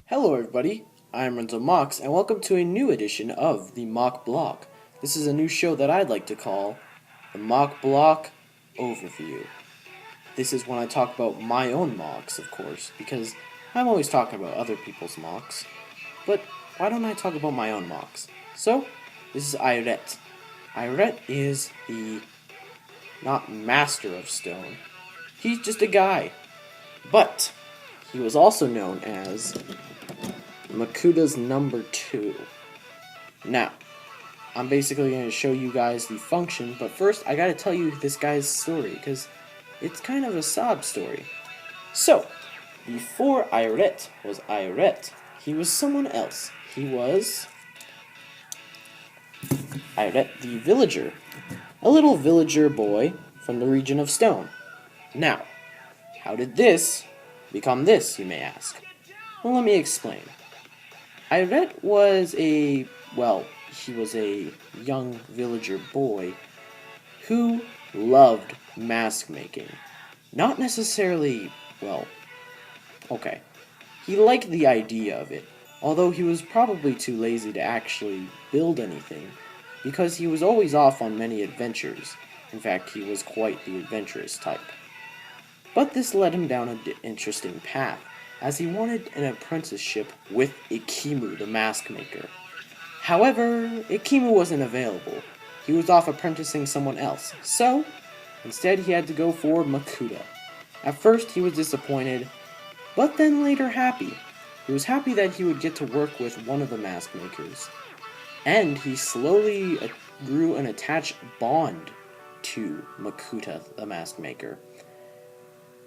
Hello everybody, I'm Renzo Mocs, and welcome to a new edition of the MocBloc. This is a new show that I'd like to call the MocBloc-Overview. This is when I talk about my own Mocs, of course, because I'm always talking about other people's Mocs. But why don't I talk about my own Mocs? So, this is Iret. Iret is the not master of stone. He's just a guy. But he was also known as Makuta's number 2. Now, I'm basically going to show you guys the function, but first I gotta tell you this guy's story, because it's kind of a sob story. So, before Iret was Iret, he was someone else. He was Iret the villager, a little villager boy from the region of Stone. Now, how did this become this, you may ask? Well, let me explain. Iret was he was a young villager boy who loved mask making. Not necessarily, he liked the idea of it, although he was probably too lazy to actually build anything, because he was always off on many adventures. In fact, he was quite the adventurous type. But this led him down an interesting path, as he wanted an apprenticeship with Ikimu, the mask maker. However, Ikimu wasn't available. He was off apprenticing someone else, so instead he had to go for Makuta. At first he was disappointed, but then later happy. He was happy that he would get to work with one of the mask makers, and he slowly grew an attached bond to Makuta, the mask maker.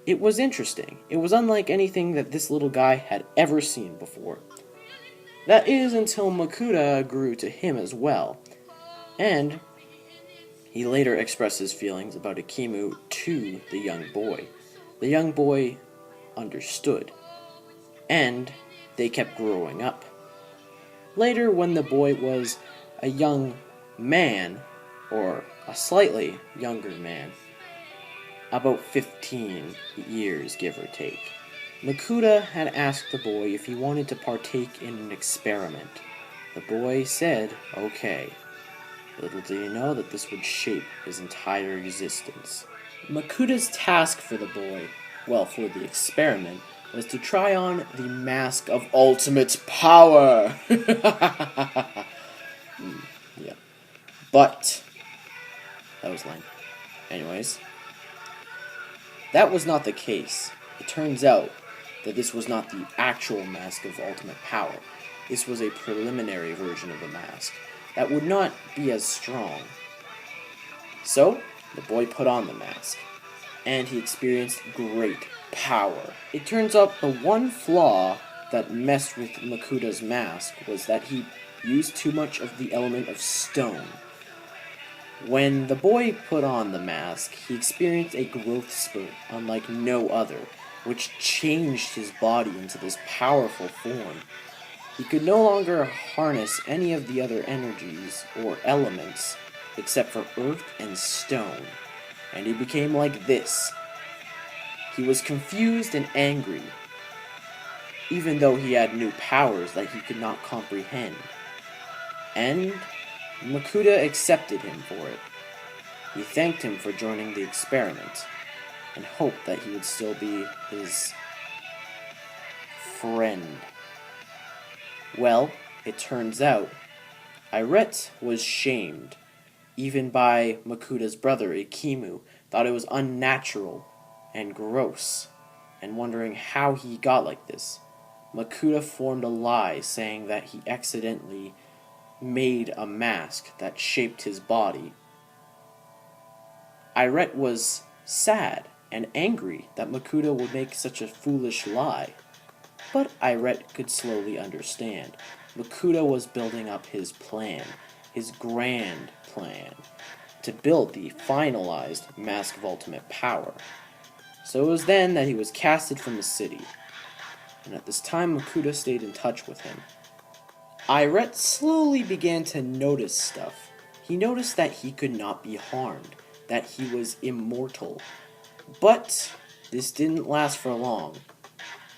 It was interesting. It was unlike anything that this little guy had ever seen before. That is until Makuta grew to him as well, and he later expressed his feelings about Ikimu to the young boy. The young boy understood, and they kept growing up. Later, when the boy was a young man, or a slightly younger man, about 15 years, give or take, Makuta had asked the boy if he wanted to partake in an experiment. The boy said, okay. Little did he know that this would shape his entire existence. Makuta's task for the boy, for the experiment, was to try on the mask of ultimate power! Yeah. But, that was lame. Anyways, that was not the case. It turns out that this was not the actual mask of ultimate power. This was a preliminary version of the mask that would not be as strong. So, the boy put on the mask, and he experienced great power. It turns out the one flaw that messed with Makuta's mask was that he used too much of the element of stone. When the boy put on the mask, he experienced a growth spurt unlike no other, which changed his body into this powerful form. He could no longer harness any of the other energies or elements except for earth and stone, and he became like this. He was confused and angry, even though he had new powers that he could not comprehend. And Makuta accepted him for it. He thanked him for joining the experiment, and hoped that he would still be his friend. Well, it turns out, Iret was shamed, even by Makuta's brother Ikimu, thought it was unnatural and gross, and wondering how he got like this. Makuta formed a lie saying that he accidentally made a mask that shaped his body. Iret was sad and angry that Makuta would make such a foolish lie. But Iret could slowly understand. Makuta was building up his plan, his grand plan, to build the finalized Mask of Ultimate Power. So it was then that he was casted from the city, and at this time Makuta stayed in touch with him. Iret slowly began to notice stuff. He noticed that he could not be harmed, that he was immortal, But this didn't last for long.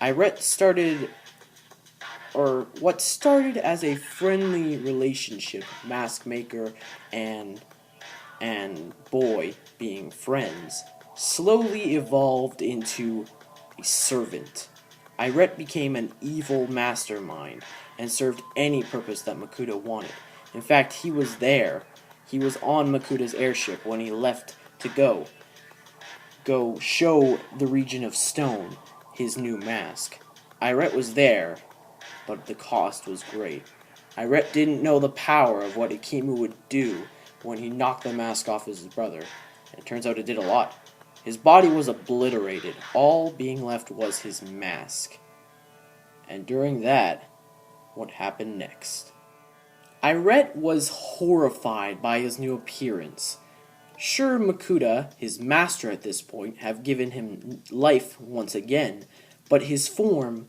Iret started, or what started as a friendly relationship, mask maker and boy being friends, slowly evolved into a servant. Iret became an evil mastermind and served any purpose that Makuta wanted. In fact, he was there. He was on Makuta's airship when he left to go show the region of stone his new mask. Iret was there, but the cost was great. Iret didn't know the power of what Ikimu would do when he knocked the mask off his brother. And it turns out it did a lot. His body was obliterated. All being left was his mask. And during that, what happened next? Iret was horrified by his new appearance. Sure, Makuta, his master at this point, have given him life once again, but his form,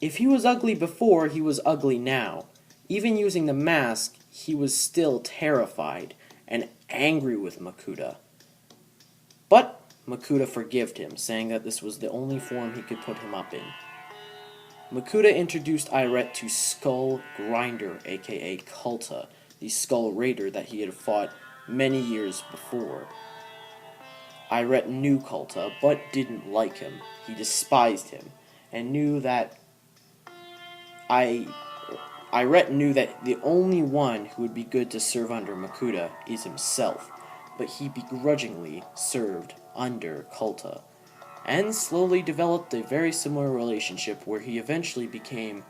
if he was ugly before, he was ugly now. Even using the mask, he was still terrified and angry with Makuta. But Makuta forgave him, saying that this was the only form he could put him up in. Makuta introduced Iret to Skull Grinder, aka Kulta, the Skull Raider that he had fought many years before. Iret knew Kulta, but didn't like him. He despised him, and knew that Iret knew that the only one who would be good to serve under Makuta is himself, but he begrudgingly served under Kulta, and slowly developed a very similar relationship where he eventually became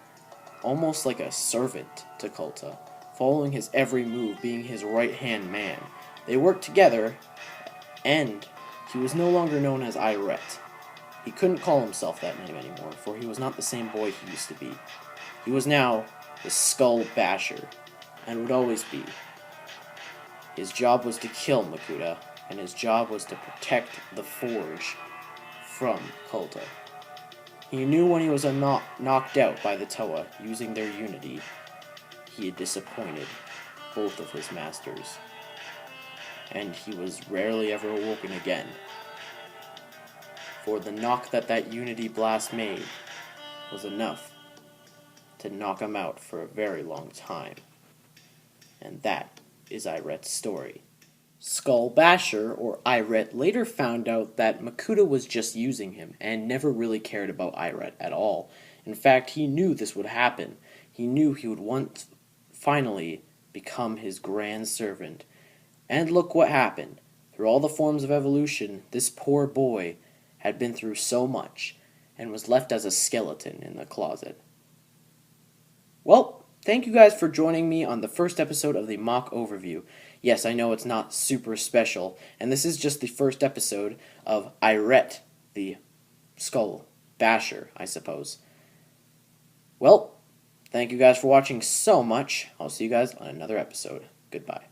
almost like a servant to Kulta, following his every move, being his right-hand man. They worked together, and he was no longer known as Iret. He couldn't call himself that name anymore, for he was not the same boy he used to be. He was now the Skull Basher, and would always be. His job was to kill Makuta, and his job was to protect the Forge from Kulta. He knew when he was knocked out by the Toa, using their unity, he had disappointed both of his masters, and he was rarely ever awoken again. For the knock that unity blast made was enough to knock him out for a very long time. And that is Iret's story. Skull Basher, or Iret, later found out that Makuta was just using him and never really cared about Iret at all. In fact, he knew this would happen. He knew he would once finally become his grand servant. And look what happened. Through all the forms of evolution, this poor boy had been through so much and was left as a skeleton in the closet. Well, thank you guys for joining me on the first episode of the Moc-Overview. Yes, I know it's not super special, and this is just the first episode of Iret, the Skull Basher, I suppose. Well, thank you guys for watching so much. I'll see you guys on another episode. Goodbye.